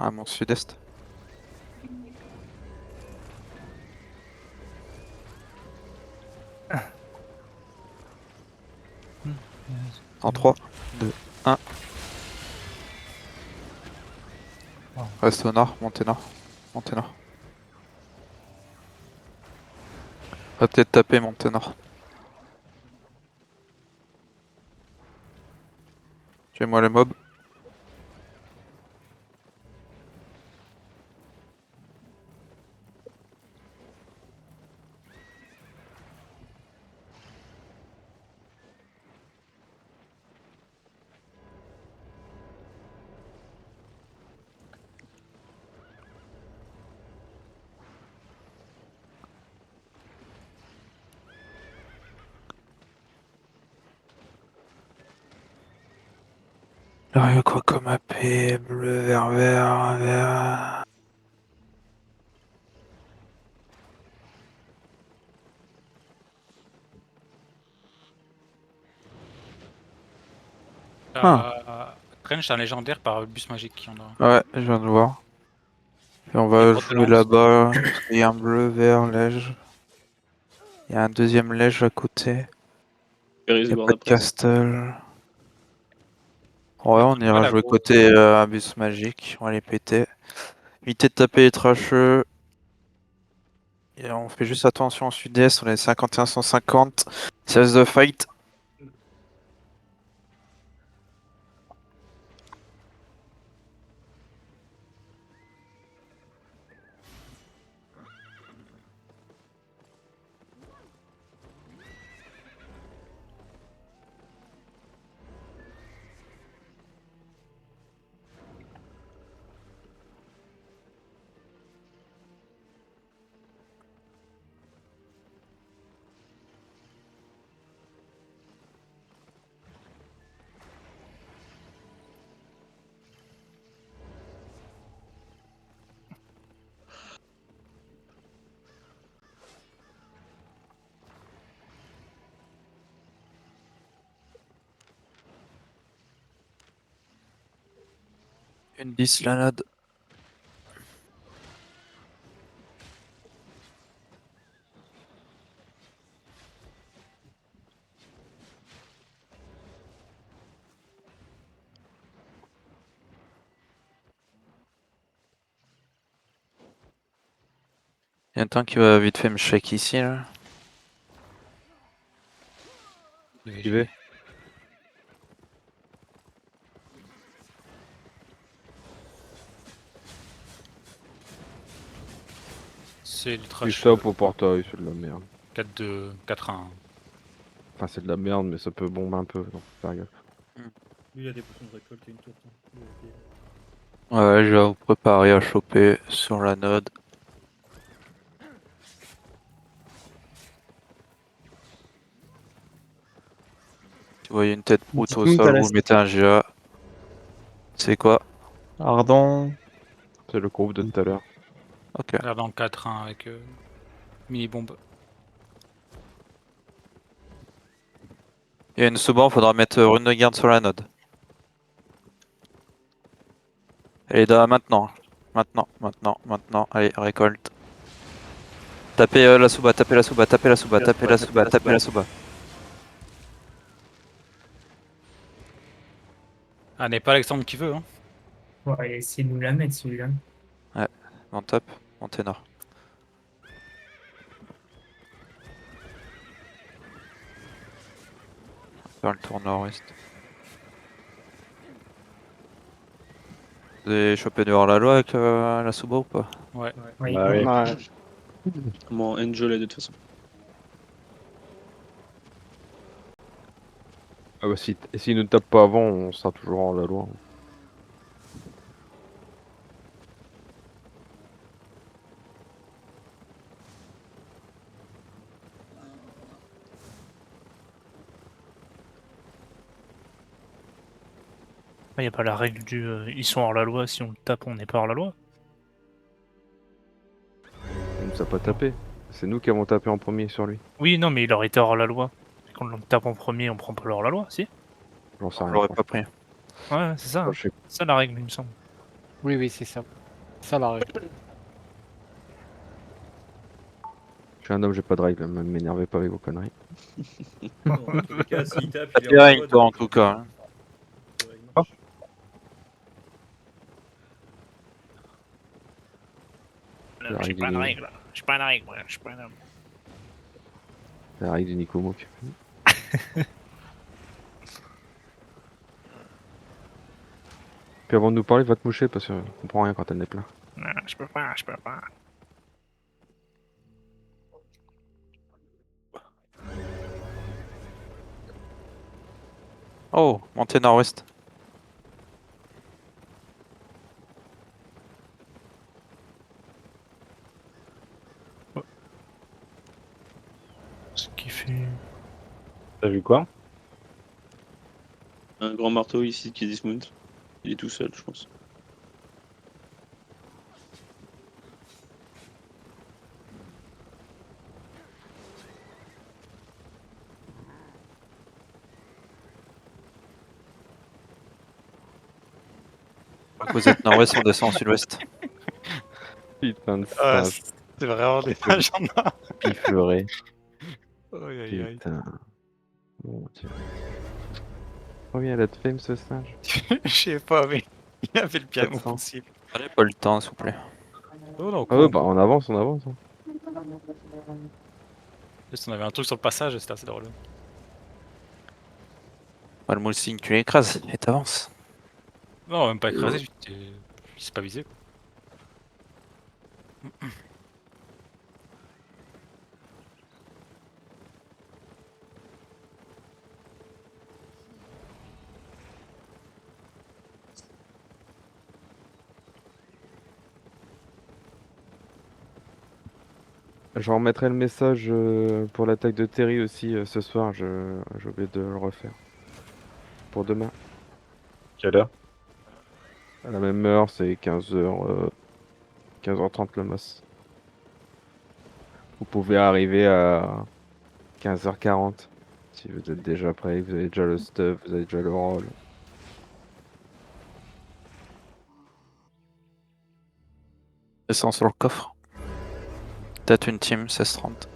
à mon sud-est. En 3, 2, 1. Reste au nord, montez nord. Montez nord. Va peut-être taper, montez nord. Tuez-moi les mobs. Là, quoi comme AP, bleu, vert, vert, vert. Ah, Trench, un légendaire par bus magique qui en a. ouais, je viens de voir. Et on Et va grotte de jouer lance. là-bas, parce qu'il y a un bleu, vert, lège. Il y a un deuxième lège à côté. Il n'y a pas de castle. Ouais, on Pas ira la jouer grotte. côté Abyss Magique, on va les péter. Évitez de taper les trasheux. Et on fait juste attention au sud-est, on est 51-150. Sales the fight. Une 10 la nade. Il y a un temps qui va vite fait me shake ici là. J'y vais. C'est le Du trash. stop au portail, c'est de la merde. 4-2, 4-1. Enfin, c'est de la merde, mais ça peut bomber un peu, donc faut faire gaffe. Lui, il a des potions de récolte et une tourte. Hein. Ouais, je vais vous préparer à choper sur la node. Si vous voyez une tête proute au sol, vous mettez un GA. C'est quoi? Ardent. C'est le groupe de tout à l'heure. Ok. Là dans le 4-1 avec mini-bombe. Il y a une sous-ban, faudra mettre rune de garde sur la node. Elle est là maintenant. Maintenant. Allez, récolte. Tapez la sous-bas, tapez la sous-bas, tapez la sous-bas, tapez la sous-bas, tapez la sous-bas. Ah, n'est pas Alexandre qui veut, hein. Ouais, essayer de nous la mettre celui-là. Ouais, on tape, montez nord. Faire le tour nord-ouest. Vous avez chopé dehors la loi avec la sous-bas ou pas? Ouais. Ouais, Bah oui. Ouais. Mon Angel est de toute façon. Ah bah si, et s'ils ne tapent pas avant, on sera toujours en la loi. Il n'y a pas la règle du ils sont hors la loi, si on le tape, on n'est pas hors la loi. Il nous a pas tapé. C'est nous qui avons tapé en premier sur lui. Oui, non, mais il aurait été hors la loi. Et quand on le tape en premier, on prend pas le hors la loi, si? J'en sais Je rien. l'aurais pas pris. Ouais, c'est ça. Moi, Hein. je sais C'est ça la règle, il me semble. Oui, c'est ça. Ça la règle. Je suis un homme, j'ai pas de règles, ne m'énervez pas avec vos conneries. Non, en tous les cas, s'il tape, Pas il est de en règles, mode, toi, en donc, tout cas. Hein. les règles marchent. La J'ai règle pas de du- règle. J'ai pas de règle, moi. Je suis pas un homme. La règle du Nicomouk. Puis avant de nous parler, va te moucher parce qu'on comprend rien quand elle n'est plein. Non, je peux pas, je peux pas. Oh, montée nord-ouest. Ce qui fait. T'as vu quoi? Un grand marteau ici qui dismount. Il est tout seul, je pense. Vous êtes nord-ouest, on descend sud-ouest. Putain de Ah, singe, c'est vraiment des Putain. agendas. piffleuré. Aïe aïe aïe. Putain. Bon, tiens. Combien elle a de fame ce singe? Je sais pas, mais il avait le piano 400. possible. Allez, pas le temps, s'il vous plaît. Oh non, Ah quoi. ouais, bah on avance, on avance. Hein. Juste, on avait un truc sur le passage, c'était assez drôle. Bah, le Moulsing, tu l'écrases et t'avances. Non, même pas écrasé, c'est pas visé. Quoi. Je remettrai le message pour l'attaque de Terry aussi ce soir, j'ai oublié de le refaire. Pour demain. Quelle heure? À la même heure, c'est 15h, 15h30 le MOS. Vous pouvez arriver à 15h40 si vous êtes déjà prêt, vous avez déjà le stuff, vous avez déjà le rôle. Descends sur le coffre. Peut-être une team, 16-30.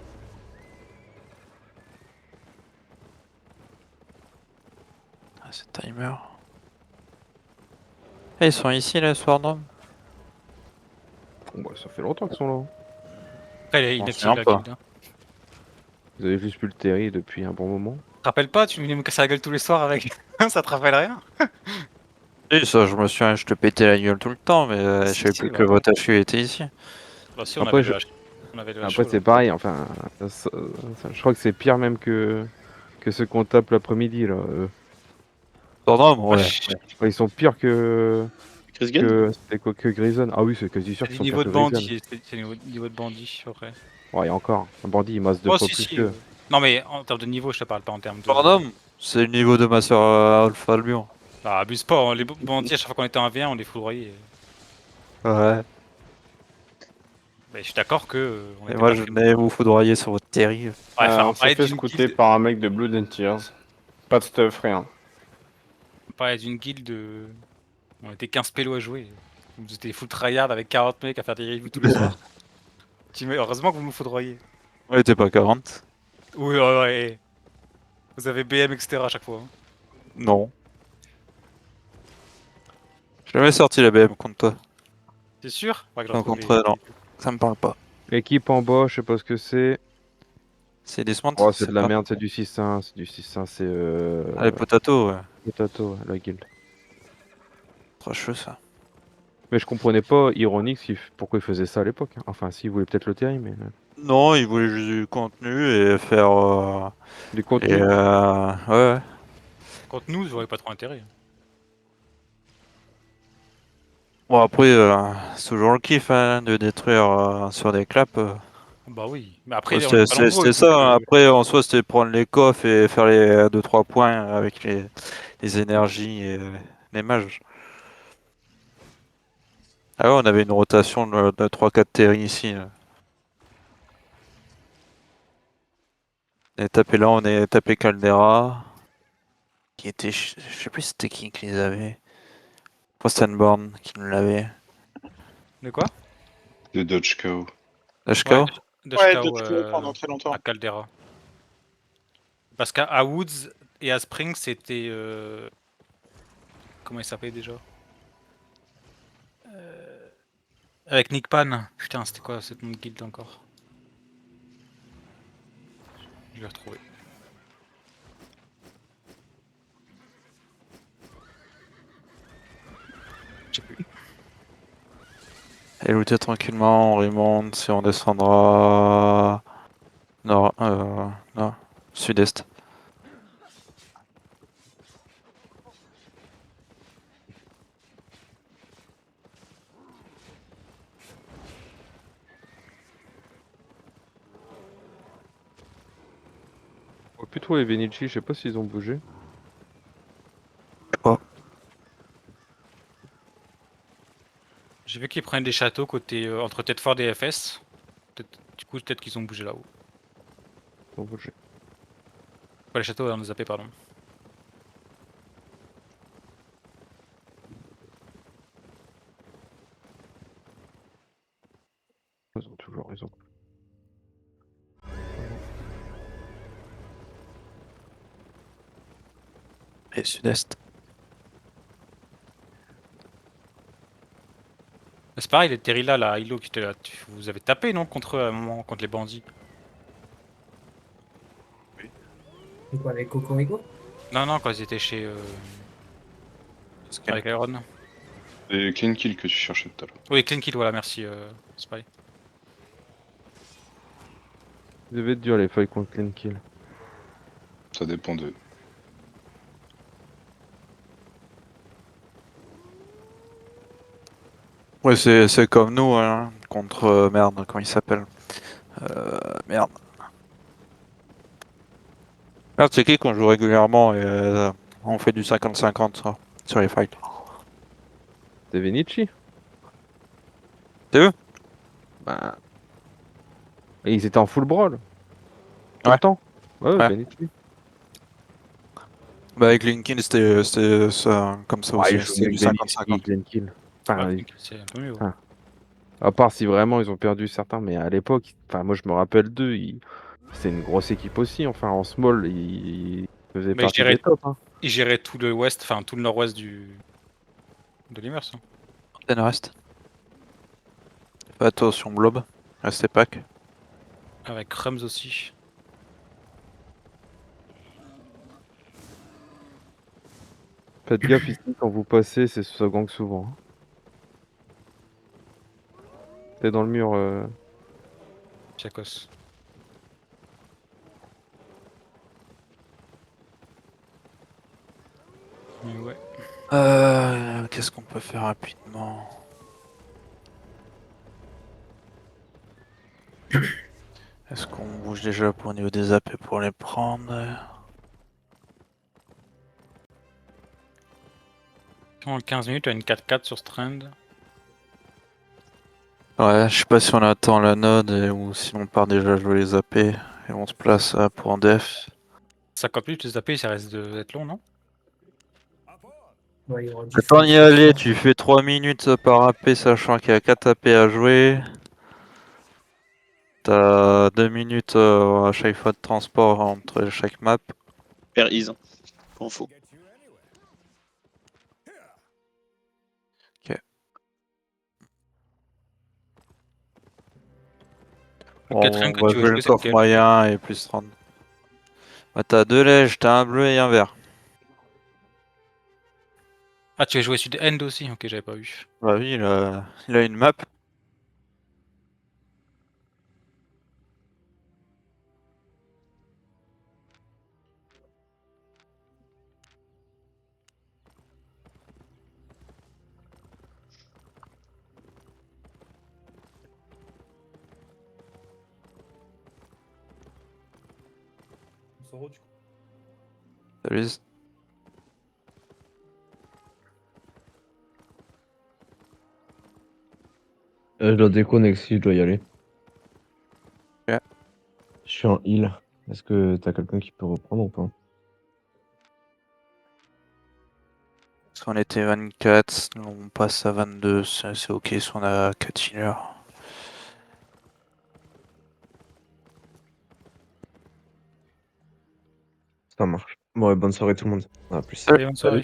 Ah, c'est timer. Eh, ils sont ici, là, ce Swordom. Bon, bah, ça fait longtemps qu'ils sont là. Après, il est On inactif se la pas. guilde. Hein. Vous avez juste pu le Terry depuis un bon moment. Tu te rappelles pas, tu venais me casser la gueule tous les soirs avec. Ça te rappelle rien? Et ça, je me souviens, je te pétais la gueule tout le temps, mais je Si, savais si, plus bah que ouais. votre HQ était ici. Bah si, on Après, avait je- le H. On avait le Après HO, c'est là. pareil, enfin, je crois que c'est pire même que ceux qu'on tape l'après-midi là. Swordom, ouais. Wesh, Enfin, ils sont pires que Chris Gale c'était quoi que Grayson. Ah oui, c'est quasi sûr c'est qu'ils du sont pires niveau que de Grayson. bandit, c'est du niveau de bandit, après. Ouais, et encore, un bandit il masse deux Oh fois si, plus si. que. Non mais en termes de niveau, je te parle pas en termes de... Swordom, c'est le niveau de ma soeur Alpha Albion. Bah abuse pas, hein, les bandits à chaque fois qu'on était en V1, on les foudroyait. Ouais. Bah, je suis d'accord que... on Et était moi, pas je très- venais vous foudroyer sur votre terrible. Ouais, enfin, On s'est fait scouter par un mec de Blood and Tears. Pas de stuff, rien. on parlait d'une guilde... On était 15 pélos à jouer. Vous étiez full tryhard avec 40 mecs à faire des reviews tous les soirs. Heureusement que vous nous foudroyez. Ouais, t'es pas 40. Oui, ouais, ouais. Vous avez BM, etc. à chaque fois. Hein. Non. J'ai jamais sorti la BM contre toi. C'est sûr? Ouais, que je Non, retrouve contre toi, non. Ça me parle pas. Équipe en bas, je sais pas ce que c'est. C'est des Swans, Oh, c'est de la pas. merde, c'est du 6-1, c'est du 6-1, c'est Ah, les potato, ouais. Potato, la guilde. Trop cheveux, ça. Mais je comprenais pas Ironix pourquoi il faisait ça à l'époque. Hein. Enfin, si, il voulait peut-être le Terry, mais. Non, ils voulaient juste du contenu et faire. Du Et contenu. ouais. Contre nous, j'aurais pas trop intérêt. Hein. Bon, après, c'est toujours le kiff hein, de détruire sur des claps. Bah oui. Mais après, Ouais, on est pas nombreux. c'était Donc, ça. Hein. Après, en soi, c'était prendre les coffres et faire les 2-3 points avec les énergies et les mages. Ah ouais, on avait une rotation de 3-4 terry ici. Là. On est tapé là, on est tapé Caldera. Qui était. Je sais plus c'était qui les avait. Frostenborn qui nous l'avait. De quoi? De Dodge KO. HKO. Dodge KO, Dodge KO pendant très longtemps. à Caldera. Parce qu'à Woods et à Spring, c'était. Comment il s'appelait déjà? Avec Nick Pan. Putain, c'était quoi cette nom de guild encore? Je vais retrouver. Je sais plus. Et looter tranquillement, on remonte si on descendra. Nord. Non. Sud-est. On voit plus trop les Venici, je sais pas s'ils ont bougé. J'ai vu qu'ils prenaient des châteaux côté entre Tedford et FS. Du coup, peut-être qu'ils ont bougé là-haut. Ils ont bougé. Pas les châteaux, on les zappé, pardon. Ils ont toujours raison. Et sud-est. C'est pareil, les Terrila, là, Hilo qui était là. Vous avez tapé, non, contre eux à un moment, contre les bandits? C'est quoi, avec Cocorico? Non, non, quand ils étaient chez. Avec Iron. Et clean kill que tu cherchais tout à l'heure. Oui, clean kill, voilà, merci, Spy. Ils devaient être durs les feuilles contre clean kill. Ça dépend d'eux. Ouais, c'est comme nous, hein, contre merde, comment il s'appelle merde. Merde, c'est qui qu'on joue régulièrement et on fait du 50-50 sur les fights. Des Venici? C'est eux? Bah. Et ils étaient en full brawl. Tout Ouais. le temps. Ouais, Ouais. Venici. Bah avec Linkin c'était ça, comme ça Ouais, aussi, ils jouent c'était mieux du que Venici 50-50. clean kill. Enfin, Ouais, c'est un peu mieux. Ouais. Ah. à part si vraiment ils ont perdu certains, mais à l'époque, enfin moi je me rappelle d'eux, c'est une grosse équipe aussi. Enfin en small, ils faisaient Mais partie des tops. Hein. ils géraient tout le ouest, enfin tout le nord-ouest de l'Immers. Hein. Antenne reste. Fais attention blob, restez pack. Avec Crumbs aussi. Faites gaffe ici quand vous passez, c'est ça gang souvent. Hein. T'es dans le mur. Chakos. Mais ouais. Qu'est-ce qu'on peut faire rapidement? Est-ce qu'on bouge déjà pour au niveau des AP pour les prendre? En 15 minutes, tu as une 4-4 sur Strand. Ouais, je sais pas si on attend la node ou si on part déjà jouer les AP et on se place pour en def. 50 minutes, les AP, ça reste d'être long, non? Ouais, il y aura du Le temps feu d'y ce aller, soir. tu fais 3 minutes par AP sachant qu'il y a 4 AP à jouer. T'as 2 minutes à chaque fois de transport entre chaque map. Pair is, hein. Pas en faux. Le Bon, quatrième on que va tu veux jouer le jouer, c'est coffre lequel? moyen et plus 30. Bah, t'as 2 lèges, t'as un bleu et un vert. Ah, tu veux jouer Sud End aussi? Ok, j'avais pas vu. Bah oui, il a une map. Zoro, du coup. Salut. Je dois déconnecter, je dois y aller. Ok. Je suis en heal. Est-ce que t'as quelqu'un qui peut reprendre ou pas? Si on était 24, on passe à 22, c'est ok si on a 4 healers. Ça marche. Bon, ouais, bonne soirée tout le monde. À plus. Allez, bonne soirée.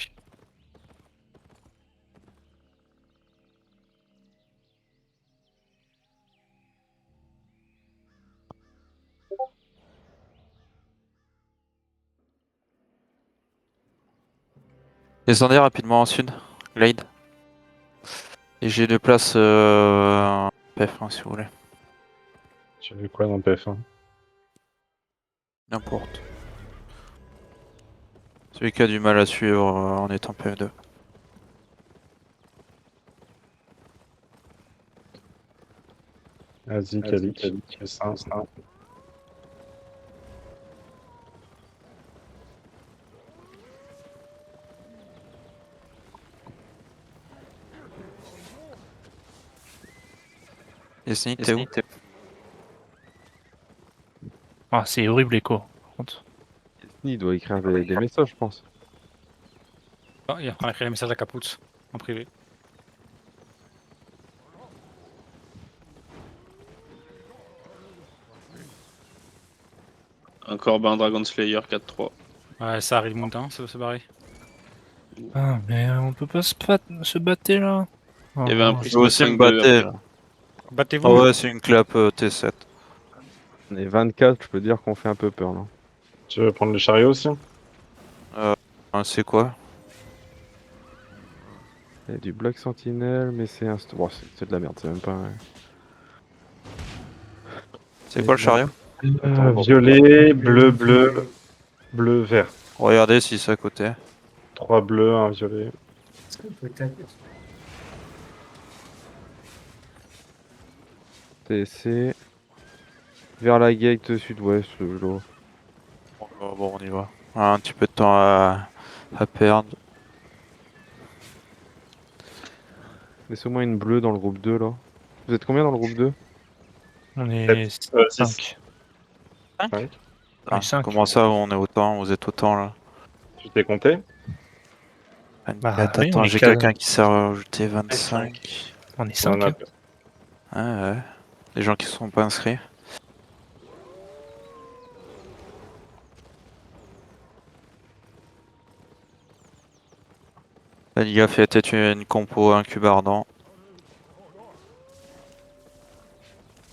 Descendez rapidement en sud, Glade. Et j'ai 2 places PF1 si vous voulez. J'ai vu quoi dans PF1? N'importe. Celui qui a du mal à suivre en étant PF2. Vas-y, Kalik. C'est ça. Yasni, t'es où? Ah, c'est horrible l'écho, par contre. Il doit écrire des messages, je pense. Ah, il est en train d'écrire les messages à Caput en privé. Un Corbin Dragon Slayer 4-3. Ouais, ça arrive montant, ça va se barrer. Ah, mais on peut pas se battre là. Il y avait un Ah, plus Je vais aussi me 5-2 battre. après. Ah Battez-vous! ouais, c'est une clap T7. On est 24, je peux dire qu'on fait un peu peur là. Tu veux prendre le chariot aussi? C'est quoi? Il y a du Black Sentinel, mais c'est un... Bon, c'est de la merde, c'est même pas... C'est quoi le chariot? Violet, bleu, bleu, vert. Regardez si c'est à côté. 3 bleus, 1 violet. Est-ce qu'on peut taper TC... Vers la gate sud-ouest, là. Bon, on y va. On a un petit peu de temps à perdre. Laissez-moi une bleue dans le groupe 2 là. Vous êtes combien dans le groupe 2? on est 5. Ah, 5. comment ça, on est autant? Vous êtes autant là? Tu t'es compté? Bah, Attends, oui, on est j'ai quatre. quelqu'un qui s'est rajouté 25. On est On 5. a... Ah ouais. Les gens qui sont pas inscrits. La Liga fait peut-être une compo, un cube ardent.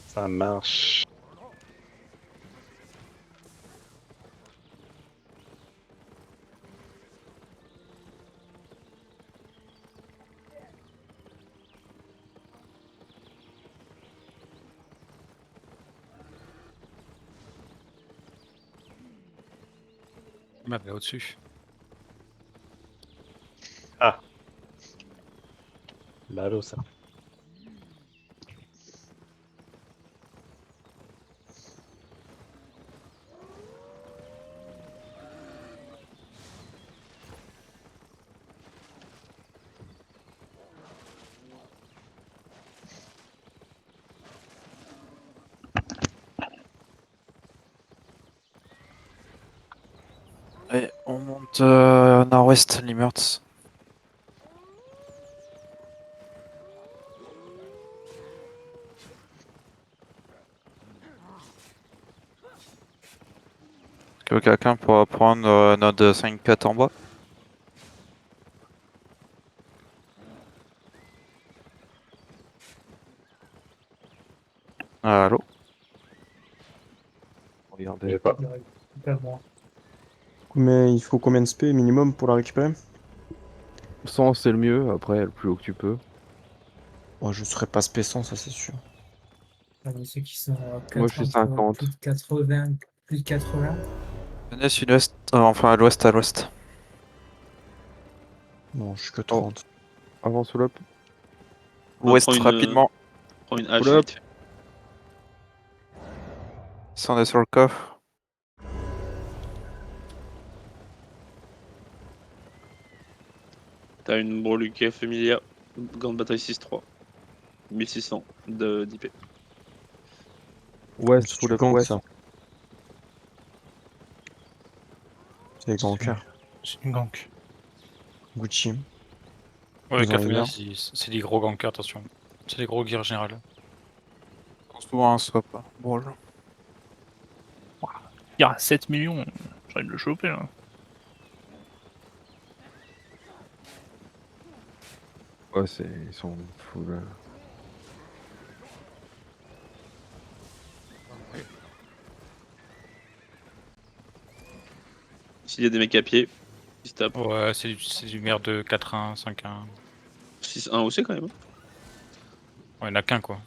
Ça marche. Merde, là au-dessus. Ballot ça. Et on monte nord-ouest, Limurts. Est-ce que quelqu'un pourra prendre notre 5-4 en bas? Allô? Regardez. J'ai pas. Pas moi. Mais il faut combien de SP minimum pour la récupérer? 100 c'est le mieux, après le plus haut que tu peux. Oh, je serais pas SP 100, ça c'est sûr. Parmi ceux qui sont Moi, je suis 50. plus de 80, plus de 80. Venez sud-ouest, enfin à l'ouest, à l'ouest. Non, je suis que 30. Avance ou l'op. Ouest prend une- rapidement. Prends une hache Pull up. vite fait. Descendez sur le coffre. T'as une Broluquet Familia, gant de bataille 6-3. 1600 d'IP. Ouest, C'est full du up gank, ouest. ça. C'est ganker. C'est une gank. Gucci. Ouais, Ils ont Café rien. c'est des gros gankers, attention. C'est des gros gears général. Souvent un swap. Brawl. Il y a 7 millions, j'ai envie de le choper là. Ouais, ils sont full. S'il y a des mecs à pied, ils se tapent. Ouais, c'est du merde de 4-1, 5-1. 6-1 aussi quand même. Hein. Ouais, il n'y en a qu'un quoi.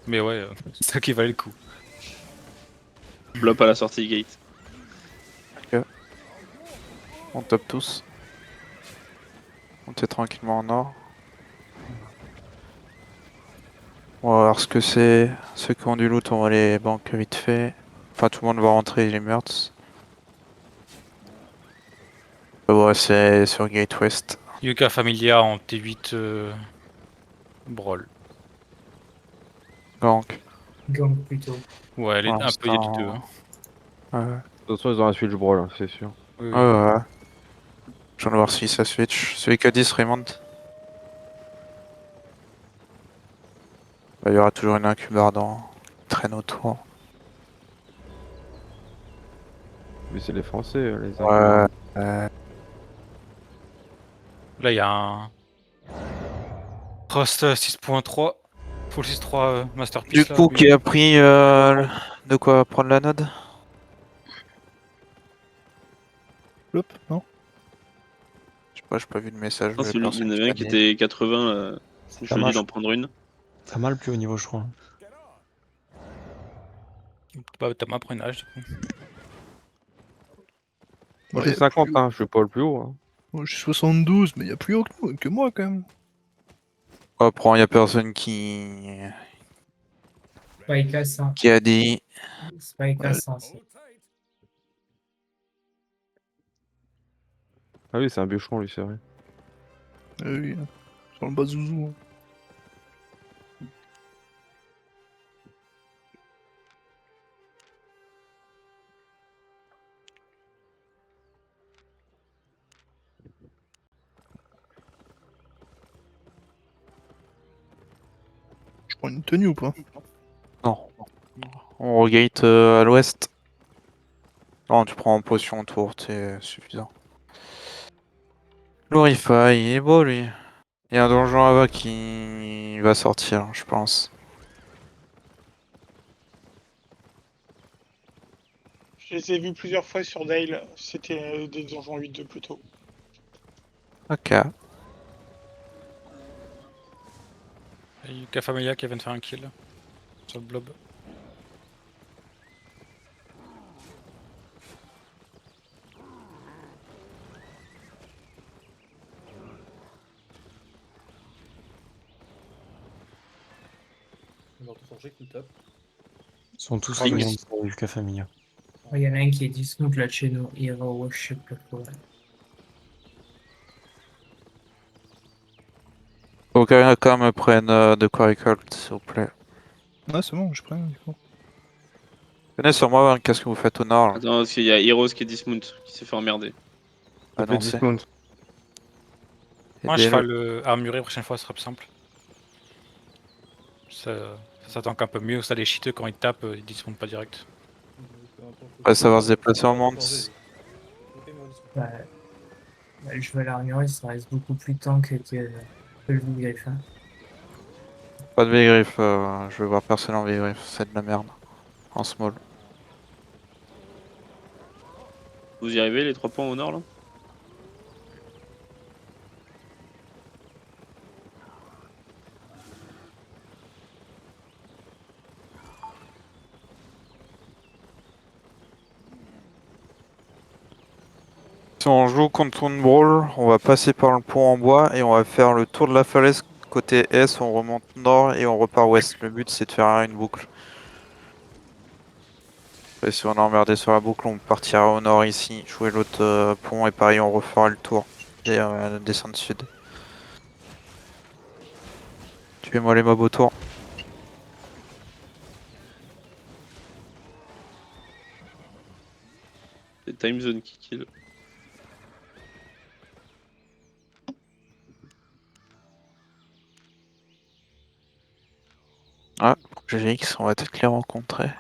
Mais ouais, c'est ça qui valait le coup. Blop à la sortie gate. On top tous. On était tranquillement en or. On va voir ce que c'est. Ceux qui ont du loot, on va les banques vite fait. Enfin, tout le monde va rentrer les meurtres. Ouais, c'est sur Gate West. Yuka Familia en T8 Brawl. Gank. Gang plutôt. Ouais, Pour un peu, il y a les l'instant. deux. Hein. Ouais. De toute façon, ils ont un switch brawl, hein, c'est sûr. Oui, Ouais, oui. ouais. Je viens de voir si ça switch. Celui qui a 10 remonte. Bah, il y aura toujours une incubar dans traîne autour. Mais c'est les Français, les Ouais. incubes. Là, il y a un Frost 6.3. Full 6.3 Du Masterpiece là. coup, qui a pris de quoi prendre la node? Hop, non? Je sais pas, j'ai pas vu de message Non, de il y personne en qui avait un l'a qui dit. était 80. Je lui ai dit d'en prendre une. T'as mal plus haut niveau, je crois. Bah, t'as ma pris un âge du coup. Moi, Ouais, j'ai 50, hein, je suis pas le plus haut. Hein. moi j'ai 72, mais il y a plus haut que moi quand même. Après, il y a personne Spike à 100. qui a dit. Spike à Ouais. 100. C'est Ah oui, c'est un bûcheron, lui, c'est vrai. Oui, sur le bas zouzou. Je prends une tenue ou pas? Non. On regate à l'ouest. Non, tu prends en potion autour, c'est suffisant. Glorify, il est beau lui. Il y a un donjon là-bas qui va sortir, je pense. Je les ai vus plusieurs fois sur Dale. C'était des donjons 8-2 plutôt. Ok. Et Yuka Familia qui vient de faire un kill sur le blob. On entend son jet qui tape. Ils sont tous Ring. remontés sur Yuka Familia. Il y en a un qui est dismount là de chez nous. Hero, je sais pas quoi. Faut que quelqu'un me prenne de quoi récolte, s'il vous plaît. Ouais, c'est bon, je prends du coup. Venez sur moi, hein, qu'est-ce que vous faites au nord là? Attends, parce qu'il y a Heroes qui est dismount, qui s'est fait emmerder. Ça fait Annoncé. dismount. Moi, Aidez-le. cheval armuré, prochaine fois, ce sera plus simple. Ça tank un peu mieux. Ça, les cheateux, quand ils tapent, ils dismontent pas direct. On va savoir se déplacer en monte. Bah, je vais l'armurer, ça reste beaucoup plus tank que le Griff. Hein. Pas de V-Griff, je vais voir personne en V-Griff, c'est de la merde. En small. Vous y arrivez, les 3 points au nord là? Si on joue contre Toon Brawl, on va passer par le pont en bois et on va faire le tour de la falaise côté est, on remonte nord et on repart ouest. Le but c'est de faire une boucle. Et si on est emmerdé sur la boucle, on partira au nord ici, jouer l'autre pont et pareil on refera le tour et descendre sud. Tuez-moi les mobs autour. C'est Time Zone qui kill. Ah, GX, on va peut-être les rencontrer.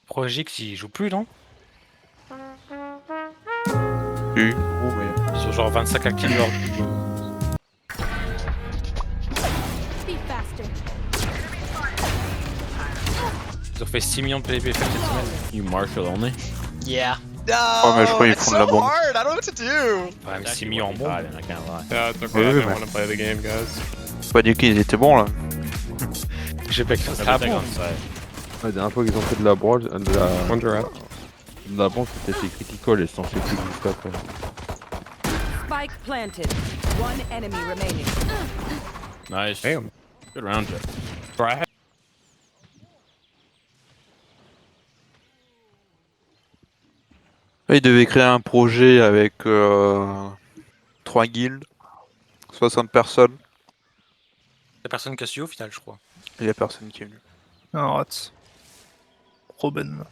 Projix, il joue plus, non? Oui, gros, mais... Ils sont genre 25 actifs leur Ils ont fait 6 millions de PVP cette semaine. You Marshall only? Yeah. Oh, mais je crois qu'ils font de la bombe. hard. I don't know what to do. Ouais, mais 6 millions en bombe. I can't lie. Yeah, it's okay. Oui, I didn't mais- want to play the game, guys. Pas dit qu'ils étaient bons là. J'ai pas écrit ça. Ah Everything bon? on site. La dernière fois qu'ils ont fait de la brawl, Wonder out. de la bombe, c'était chez Critical et ils sont fait clic juste après. Spike planted. One enemy remaining. Nice. Damn. Good round, Jeff. Bro, I had Là, ils devaient créer un projet avec 3 guildes, 60 personnes, Y'a personne qui a su au final, je crois. et il y a personne qui est venu. Non, rate. Robin.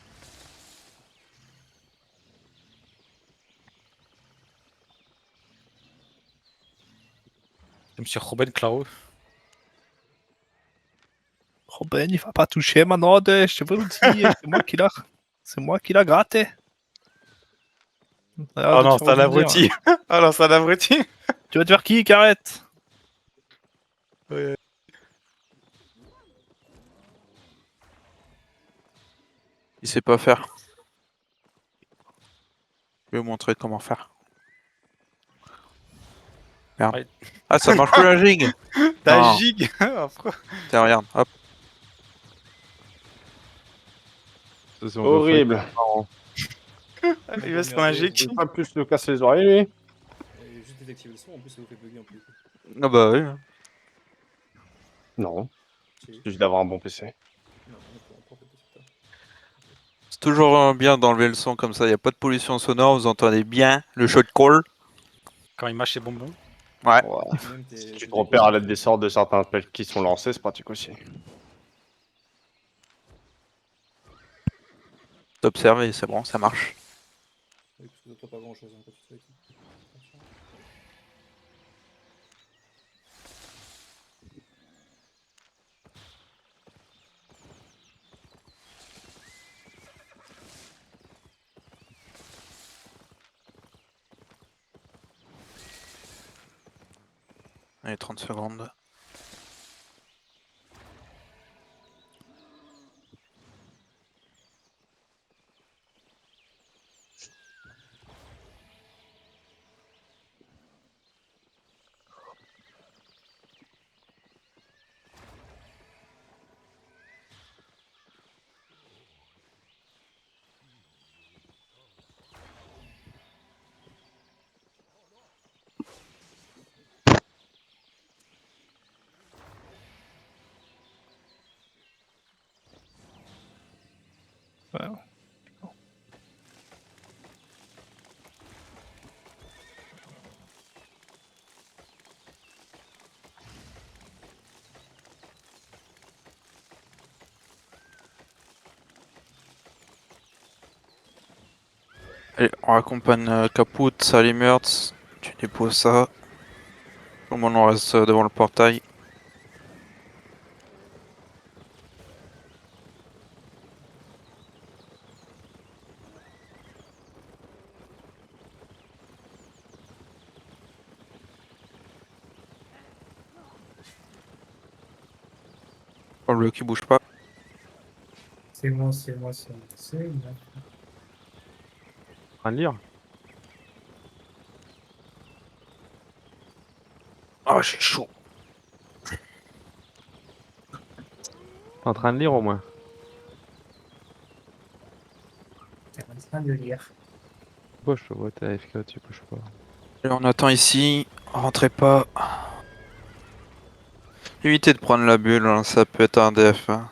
Je me suis Robin Claro. Robin, il va pas toucher ma node, je te le dis, c'est moi qui l'a gratté. Oh non, c'est un abruti. Oh non, c'est un abruti. Tu vas te faire qui, Carrette? Il sait pas faire. Je vais vous montrer comment faire. Merde. Ouais. Ah, ça marche plus la gigue. T'as Non. gigue. Affreux. Tiens, regarde, hop. Ça, c'est encore Horrible. Il va se prendre un gigue. Je vais pas plus te casser les oreilles, lui. Et juste désactiver le son, en plus ça vous fait bugger en plus. Ah bah oui. Non. Si. C'est juste d'avoir un bon PC. Non, on prend peut-être sur ça. C'est toujours bien d'enlever le son comme ça, il n'y a pas de pollution sonore, vous entendez bien le shot call. Quand il mâche ses bonbons. Ouais. Ouais. Même tes- Si tu tes te repères à l'aide écoutes, des sorts de certains spells qui sont lancés, c'est pratique aussi. D'observer, c'est bon, ça marche. oui, parce que t'as pas grand chose quand tu fais avec ça. Allez, 30 secondes. Ouais. Allez, on raccompagne Caput, Sally Mertz, tu déposes ça. Tout le monde on reste devant le portail. Oh, le bleu qui bouge pas. C'est moi, c'est moi, c'est moi. C'est moi. En train de lire. Oh, j'ai chaud. T'es en train de lire au moins. T'es en train de lire. Pourquoi je te vois, t'es AFK, tu bouges pas. Allez, on attend ici, rentrez pas. Évitez de prendre la bulle, hein, ça peut être un def. Hein.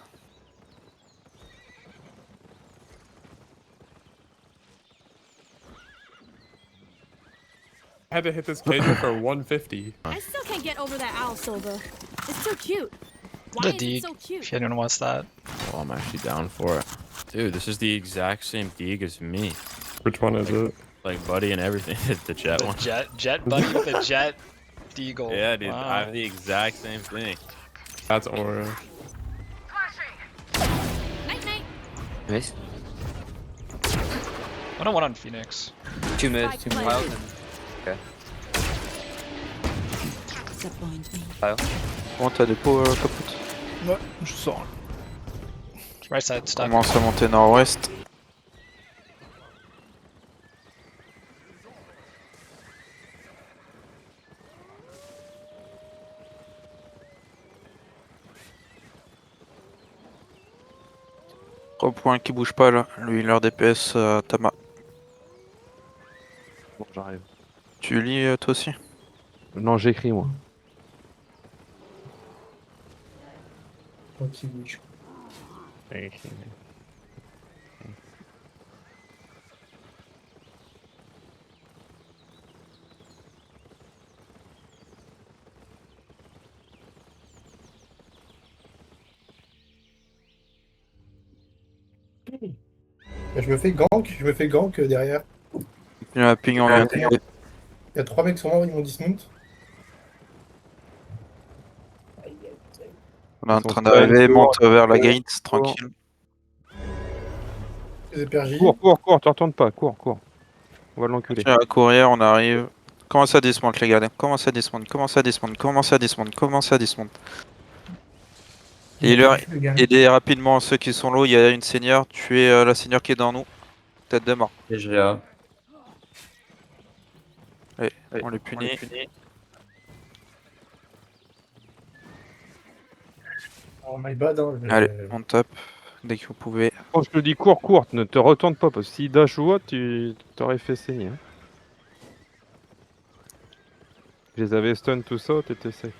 I had to hit this Cajun for 150. I still can't get over that owl silver. It's so cute. The Why is it Deeg, so cute? if anyone wants that. Oh, I'm actually down for it. Dude, this is the exact same Deeg as me. Which one is it? Like Buddy and everything. The jet one. Jet buddy with the jet Deagle. Yeah, dude. Wow. I have the exact same thing. That's orange. Night night. Nice. 101 on Phoenix. 2 mid, Spike 2 mid. planted. Okay. Disappoint me. Bon, t'as des pots, capote. Ouais, je sors. Right side, stop. Commence à monter nord-ouest. Trois points qui bouge pas là, le healer DPS Tama. Bon, j'arrive. Tu lis toi aussi? Non, j'écris moi. Ok, bouge. Je me fais gank derrière. Il y a un ping en vient. Il y a 3 mecs sur moi, ils m'ont dismount. On est en train d'arriver, monte vers la gate, tranquille. Les PRJ. Cours, te retourne pas, cours. On va l'enculer. Tiens, à courir, on arrive. Commence à dismount les gars, commence à dismount. Les healers, Le gars. aidez rapidement ceux qui sont low, il y a une senior, tuez la senior qui est dans nous. Tête de mort. GA. Allez, on les punit. Oh my bad, hein. Allez, on tape dès que vous pouvez. Oh, je te dis cours, ne te retourne pas, parce que si dash ou autre, tu t'aurais fait saigner. Hein. Je les avais stun tout ça, t'étais safe.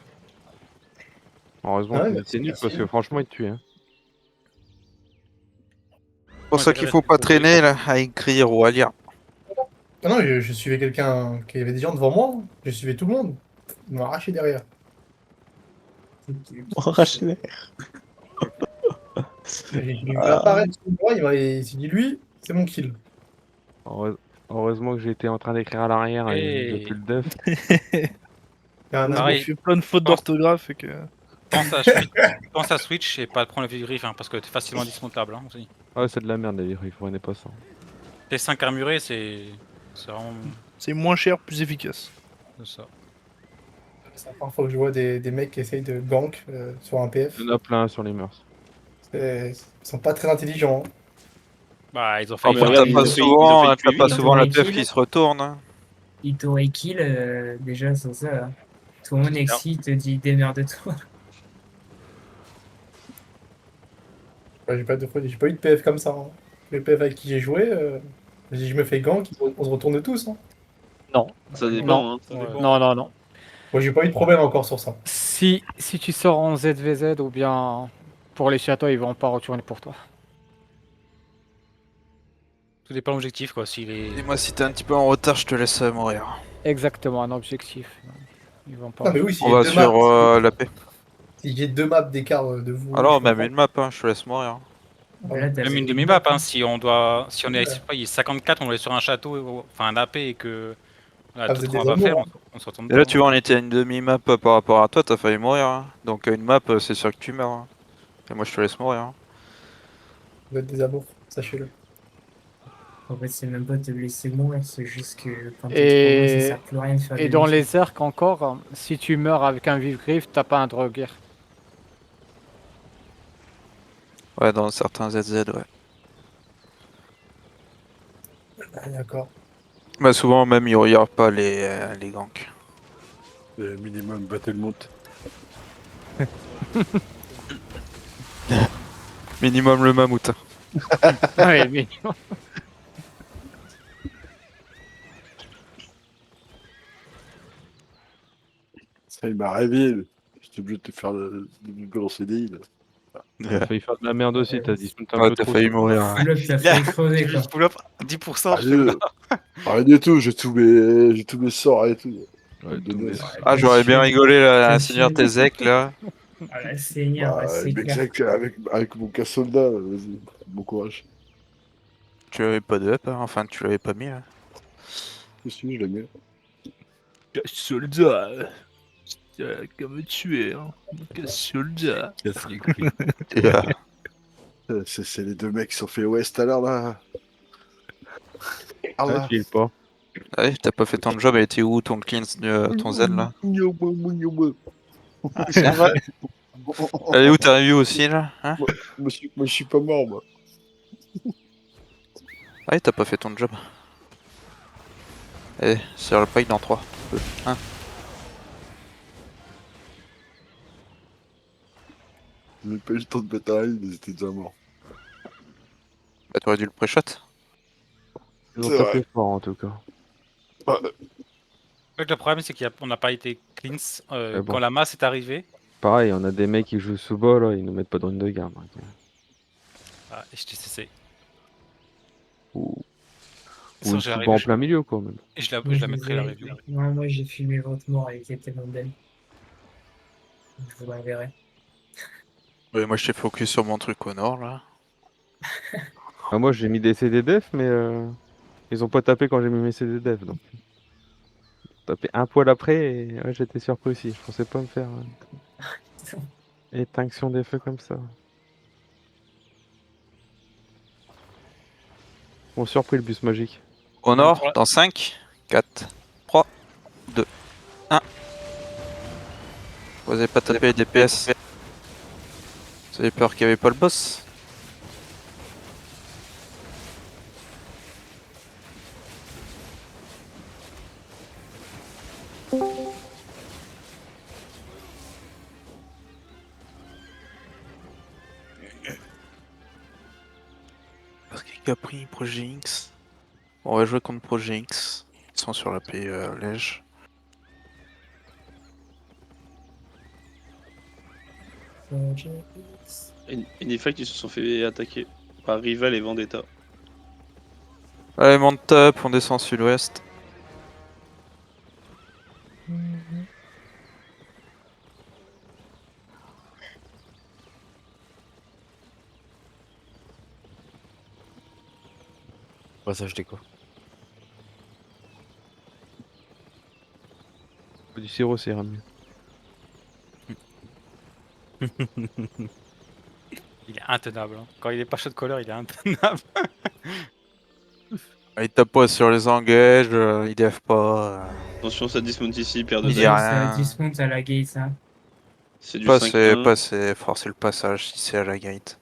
Heureusement Ouais, que t'étais nul, merci. parce que franchement, ils te tuaient. Hein. C'est pour ça qu'il faut pas traîner là, à écrire ou à lire. Ah non, je suivais quelqu'un qui avait des gens devant moi. Je suivais tout le monde. Ils m'ont arraché derrière. J'ai vu apparaître sur moi, il s'est dit lui, c'est mon kill. Heureusement que j'étais en train d'écrire à l'arrière et Et- depuis le def. Il y a un Pareil. J'ai fait plein de fautes d'orthographe et que. Pense à Switch et pas de prendre le griffe hein, parce que t'es facilement dismontable hein, aussi. Ah ouais, c'est de la merde, les il prenait pas ça. T'es 5 armurés, c'est vraiment C'est moins cher, plus efficace. ça. C'est la première fois que je vois des mecs qui essayent de gank sur un PF. Il y en a plein sur les mœurs. Ils sont pas très intelligents. Hein. Bah, ils ont Enfin, failli mais faire t'as regarde, pas ils ont fait souvent, une t'as pas cuisine. souvent la Ils ont teuf fait qui se retourne. Hein. Il t'aurait kill, déjà, c'est ça. Là. Tout le monde excite, te dit démerde-toi. Ouais, j'ai pas eu de PF comme ça. Hein. Les PF avec qui j'ai joué, je me fais gank, on se retourne tous. Hein. Ça dépend. Hein. Ouais. Non. Moi j'ai pas eu de problème encore sur ça. Si tu sors en ZVZ ou bien pour les châteaux, ils vont pas retourner pour toi. Tout dépend de l'objectif quoi. S'il est... Dis-moi si t'es un petit peu en retard, je te laisse mourir. Exactement, un objectif. Ils vont pas. Non mais oui, si On va j'ai sur la paix. si j'ai 2 maps d'écart de vous. Alors, je même comprends. une map, hein, je te laisse mourir. Là, t'as Même fait une demi-map, hein, si on est je sais pas, il est 54, on est sur un château, enfin un AP et que on a Ah, tout vous êtes ce qu'on des va faire, amours, on se retourne Et là, pas. tu vois, on était à une demi-map par rapport à toi, t'as failli mourir. Hein. Donc, à une map, c'est sûr que tu meurs. Hein. Et moi, je te laisse mourir. Hein. Vous êtes des amours, sachez-le. En fait, c'est même pas te laisser mourir, c'est juste que quand Et- t'es trop loin, ça sert plus à rien de faire Et des dans missions. les arcs encore, si tu meurs avec un vif griffe, t'as pas un droguer. Ouais, dans certains ZZ, ouais. Ah, d'accord. Bah, souvent, même, ils regardent pas les ganks. Minimum battle mount. Minimum le mammouth. Ouais, mais Ça, il m'a réveillé. J'étais obligé de te faire de balancer des heals. T'as failli faire de la merde aussi, t'as dit un Ouais, peu t'as trop. failli mourir. Hein. Pull-up, t'as failli crever quoi. Pull up 10%, Ah, je fais, je- Rien du tout, j'ai tous mes sorts et tout. Ouais, De tous mes- neuf. Ah, j'aurais bien rigolé là, à Seigneur Continue. Tezek là. Ah, la Seigneur, Bah, c'est clair. mec, avec mon cas soldat, vas-y, bon courage. Tu l'avais pas de up, hein. Enfin, tu l'avais pas mis là. Si, si, je l'ai mis. Soldat. Comme tu es, hein. Soldat. Casse les couilles. C'est les deux mecs qui sont fait West à l'heure là. Ah Ah, là. tu heal pas. Ah ouais, t'as pas fait ton job, elle était où ton cleanse, ton zen là? Ah, c'est vrai. Elle est où ta review aussi là? Hein? Moi, je suis pas mort, moi. Ah ouais, t'as pas fait ton job. Eh, c'est le pack dans 3. Hein? J'ai pas eu le temps de mettre un heal, mais j'étais déjà mort. Bah t'aurais dû le pré-shot. Ils ont C'est tapé vrai. fort en tout cas. Bah, Le problème, c'est qu'on n'a pas été cleanse Mais bon. quand la masse est arrivée. Pareil, on a des mecs qui jouent sous bas là, ils nous mettent pas de rune de garde. Donc, Ah, et je t'ai cessé. Ou Ça, une j'ai sous arrivé, bas en je- plein milieu quoi même. Et je la Moi, je mettrai la vous ai- review. Non, moi j'ai filmé votre mort avec les tellement belle. Je vous l'enverrai. Ouais, moi je t'ai focus sur mon truc au nord là. Ah, moi j'ai mis des CD def mais ils ont pas tapé quand j'ai mis mes CD def donc. Tapé un poil après et ouais, j'étais surpris aussi. Je pensais pas me faire étinction des feux comme ça. Bon, surpris le bus magique. Au nord, dans 5, 4, 3, 2, 1. Vous avez pas tapé les DPS. Vous avez peur qu'il n'y avait pas le boss? Parce qu'il a pris Projet X. On va jouer contre Projet X. Ils sont sur la paix Lège. Inifect, ils se sont fait attaquer par Rival et Vendetta. Allez, monte top, on descend sud-ouest. Passage déco. Du sirop, c'est mieux. Il est intenable. Hein. Quand il est pas shot caller, il est intenable. Il tape pas sur les engages, il def pas. Attention, ça dismount ici, paire de Il dit dagues. rien. Ça dismount à la gate, ça. C'est du Passer, 5-1. passer, forcer le passage si c'est à la gate.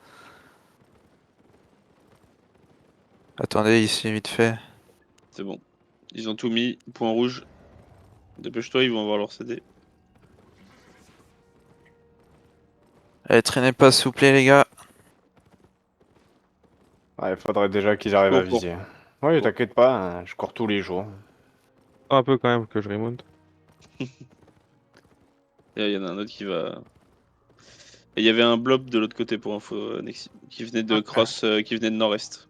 Attendez ici vite fait. C'est bon. Ils ont tout mis. Point rouge. Dépêche-toi, ils vont avoir leur CD. Allez, traînez pas s'il vous plaît les gars. Ouais, il faudrait déjà qu'ils arrivent à Cours, cours. viser. Oui, t'inquiète pas, hein, je cours tous les jours. Un peu quand même que je remonte. Et il y en a un autre qui va. Et il y avait un blob de l'autre côté pour info, Nexi, qui venait de cross, qui venait de nord-est.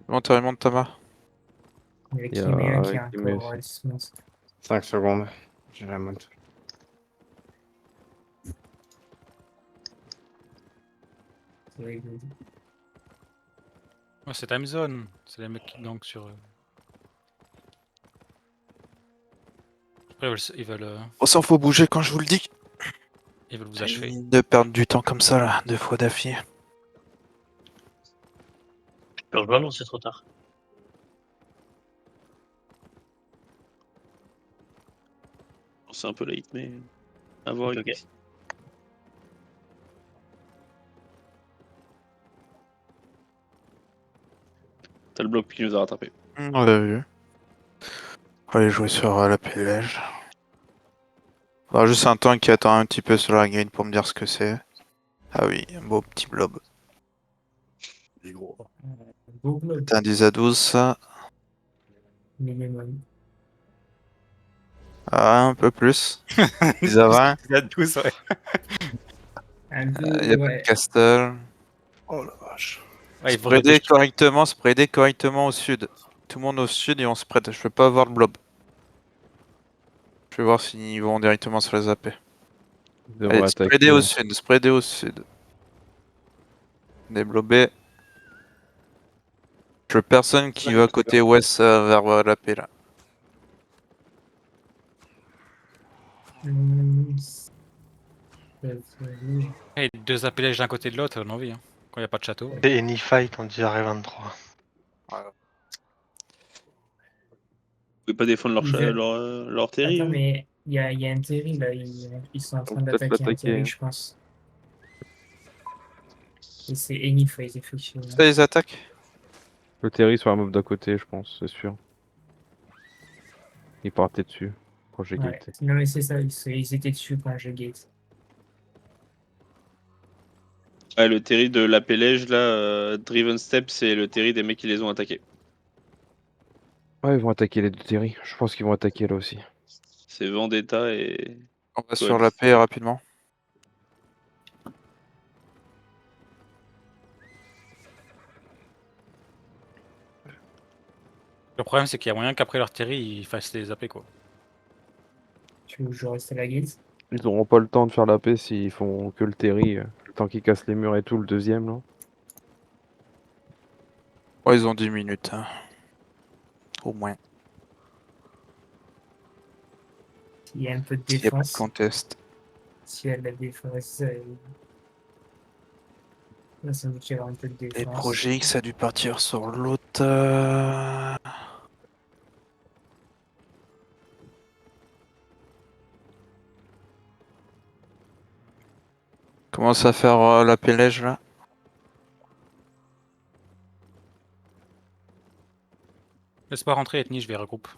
Remonte Thomas. Il y a Il y a- Kiméa qui ouais, a Kiméa encore aussi. dismount. 5 secondes, j'ai la monte. C'est vrai que- Ouais, c'est time zone. C'est les mecs qui gankent sur. Après, ils veulent, On s'en faut bouger quand je vous le dis. ils veulent vous achever. De perdre du temps comme ça là, 2 fois d'affilée. Je peux rejoindre ou c'est trop tard? C'est un peu late, mais. À voir avec Ok. Nexi. T'as le bloc qui nous a rattrapé. On l'a vu. On va aller jouer sur la pélège. Faudra juste un temps qui attend un petit peu sur la green pour me dire ce que c'est. Ah oui, un beau petit blob. Il est gros. Beau blob, C'est un 10 à 12 ça. minimum. Ah, un peu plus. 10 à 20. Il y a 12, ouais. Un peu, Il y a pas de ouais. castle. Oh la vache. Ouais, il faudrait Spreader correctement au sud. Tout le monde au sud et on spread. Je peux pas voir le blob. Je vais voir s'ils vont directement sur les AP. Ils devraient Allez, attaquer. spreader au sud, spreader au sud. Déblobber. Je veux personne qui va côté ouest vers l'AP là. Et 2 appelages d'un côté de l'autre, on a envie, hein, quand il n'y a pas de château. Des any fight en 10h23. Voilà. Vous pouvez pas défendre leur terri, Attends, vous mais il y a un Terry là, ils sont en train On peut peut-être d'attaquer un l'attaquer, Terry, hein. je pense. Et c'est Any Fight, effectivement. Ça, ils attaquent. Le Terry sur la mob d'à côté, je pense, c'est sûr. Il partait dessus. Quand j'ai Ouais. gate. Non, mais c'est ça, ils étaient dessus quand j'ai gate. Ouais, le terri de la Pélège, là, Driven Step, c'est le terri des mecs qui les ont attaqués. Ouais, ils vont attaquer les deux Terry. Je pense qu'ils vont attaquer là aussi. C'est Vendetta et... On va sur l'AP rapidement. Le problème, c'est qu'il y a moyen qu'après leur terri, ils fassent les AP, quoi. Tu veux que je reste à la gate? Ils auront pas le temps de faire la paix s'ils font que le Terry. Le temps qu'ils cassent les murs et tout, le deuxième là. Ouais, ils ont 10 minutes. Hein. Au moins. Il y a un peu de S'il y a pas de défense. contest. Si elle a la défense, là, ça veut dire un peu de défense. Les projets X a dû partir sur l'autre. Commence à faire la pélège là. Laisse pas rentrer, Ethnie, je vais regroupe.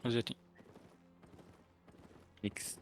Vas-y, Ethnie. X.